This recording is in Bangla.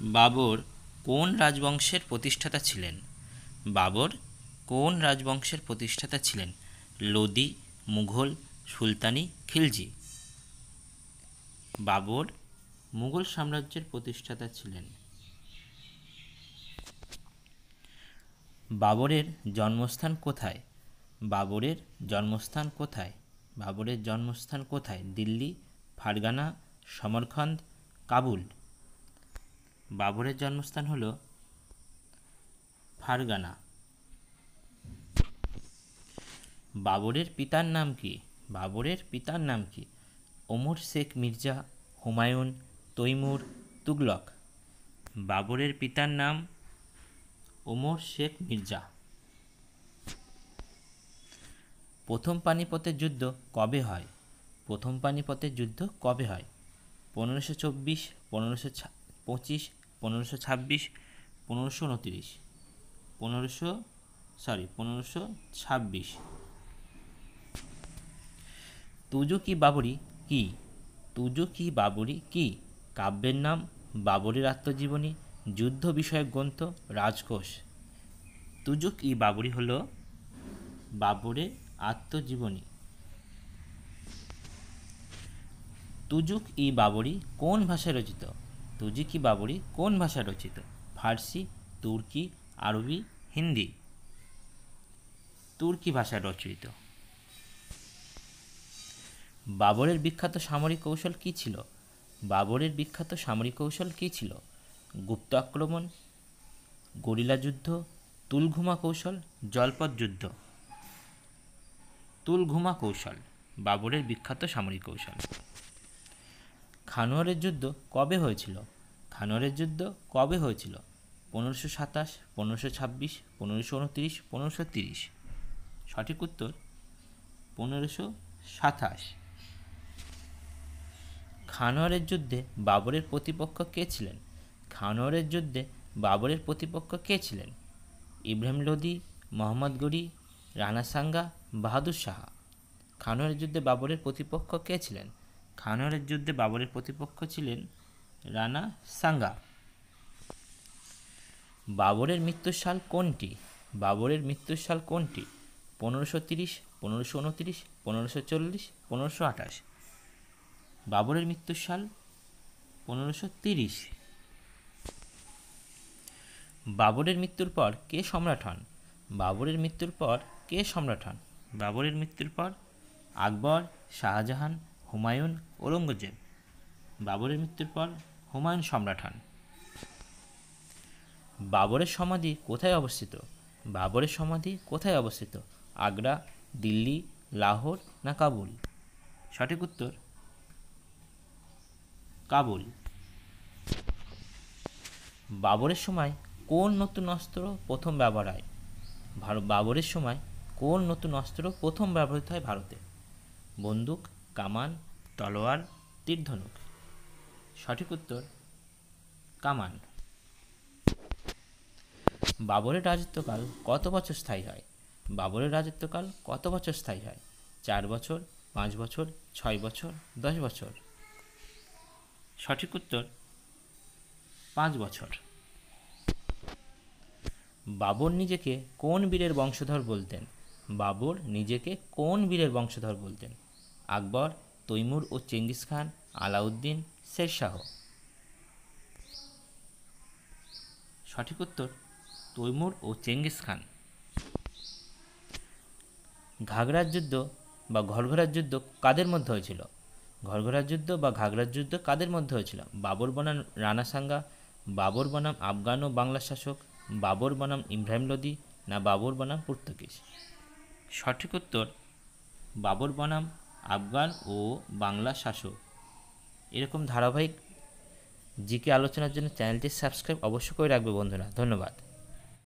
বাবর কোন রাজবংশের প্রতিষ্ঠাতা ছিলেন? বাবর কোন রাজবংশের প্রতিষ্ঠাতা ছিলেন? লোদি, মুঘল, সুলতানি, খিলজি। বাবর মুঘল সাম্রাজ্যের প্রতিষ্ঠাতা ছিলেন। বাবরের জন্মস্থান কোথায়? বাবরের জন্মস্থান কোথায়? বাবরের জন্মস্থান কোথায়? Delhi, Fergana, Samarkand, Kabul. বাবরের জন্মস্থান হল ফারগানা। বাবরের পিতার নাম কি? বাবরের পিতার নাম কি? ওমর শেখ মির্জা, হুমায়ুন, তৈমুর, তুগলক। বাবরের পিতার নাম ওমর শেখ মির্জা। প্রথম পানিপথের যুদ্ধ কবে হয়? প্রথম পানিপথের যুদ্ধ কবে হয়? 1524, 1525, 1526, 1529। 1526। তুজো কি বাবরি কি? তুজো কি বাবরি কি? কাব্যের নাম, বাবরের আত্মজীবনী, যুদ্ধ বিষয়ক গ্রন্থ, রাজকোষ। তুজো কি বাবরি হল বাবরের আত্মজীবনী। তুজুক ই বাবরি কোন ভাষায় রচিত? তুজুক ই বাবরি কোন ভাষায় রচিত? ফার্সি, তুর্কি, আরবি, হিন্দি। তুর্কি ভাষায় রচিত। বাবরের বিখ্যাত সামরিক কৌশল কী ছিল? বাবরের বিখ্যাত সামরিক কৌশল কী ছিল? গুপ্ত আক্রমণ, গরিলা যুদ্ধ, তুলঘুমা কৌশল, জলপথ যুদ্ধ। তুলঘুমা কৌশল বাবরের বিখ্যাত সামরিক কৌশল। খানোয়ারের যুদ্ধ কবে হয়েছিল? খানোয়ারের যুদ্ধ কবে হয়েছিল? 1527, 1526, 1529, 1530। সঠিক উত্তর 1527। খানোয়ারের যুদ্ধে বাবরের প্রতিপক্ষ কে ছিলেন? খানোয়ারের যুদ্ধে বাবরের প্রতিপক্ষ কে ছিলেন? ইব্রাহিম লোদি, মোহাম্মদ গনি, রানা সাঙ্গা, বাহাদুর শাহ। খানোয়ারের যুদ্ধে বাবরের প্রতিপক্ষ কে ছিলেন? খানোয়ারের যুদ্ধে বাবরের প্রতিপক্ষ ছিলেন রানা সাঙ্গা। বাবরের মৃত্যুর সাল কোনটি? বাবরের মৃত্যুর সাল কোনটি? 1530, 1529, 1540, 1528। বাবরের মৃত্যুর সাল 1530। বাবরের মৃত্যুর পর কে সম্রাট হন? বাবরের মৃত্যুর পর কে সম্রাট হন? বাবরের মৃত্যুর পর আকবর, শাহজাহান, হুমায়ুন, ঔরঙ্গজেব। বাবরের মৃত্যুর পর হুমায়ুন সম্রাট হন। বাবরের সমাধি কোথায় অবস্থিত? বাবরের সমাধি কোথায় অবস্থিত? আগ্রা, দিল্লি, লাহোর না কাবুল? সঠিক উত্তর কাবুল। বাবরের সময় কোন নতুন অস্ত্র প্রথম ব্যবহার হয়? বাবরের সময় কোন নতুন অস্ত্র প্রথম ব্যবহৃত হয় ভারতে? বন্দুক, কামান, তলোয়ার, তীর-ধনুক। সঠিক উত্তর কামান। বাবরের রাজত্বকাল কত বছর স্থায়ী হয়? বাবরের রাজত্বকাল কত বছর স্থায়ী হয়? 4 বছর, 5 বছর, 6 বছর, 10 বছর। সঠিক উত্তর 5 বছর। বাবর নিজেকে কোন বীরের বংশধর বলতেন? বাবর নিজেকে কোন বীরের বংশধর বলতেন? আকবর, তৈমুর ও চেঙ্গিস খান, আলাউদ্দিন, শেরশাহ। সঠিক উত্তর তৈমুর ও চেঙ্গিস খান। ঘাগরার যুদ্ধ বা ঘরঘরার যুদ্ধ কাদের মধ্যে হয়েছিল? ঘরঘরার যুদ্ধ বা ঘাগরার যুদ্ধ কাদের মধ্যে হয়েছিল? বাবর বনাম রানা সাঙ্গা, বাবর বনাম আফগান ও বাংলা শাসক, বাবর বনাম ইব্রাহিম লোদি না বাবর বনাম পর্তুগিজ? সঠিক উত্তর বাবর বনাম আফগান ও বাংলা শাসক। এরকম ধারাবাহিক জিকে আলোচনার জন্য চ্যানেলটি সাবস্ক্রাইব অবশ্যই করে রাখবে বন্ধুরা। ধন্যবাদ।